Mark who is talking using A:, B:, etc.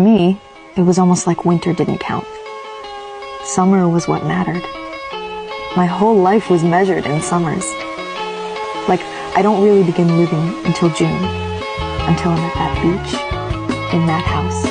A: For me, it was almost like winter didn't count. Summer was what mattered. My whole life was measured in summers. Like, I don't really begin living until June, until I'm at that beach, in that house,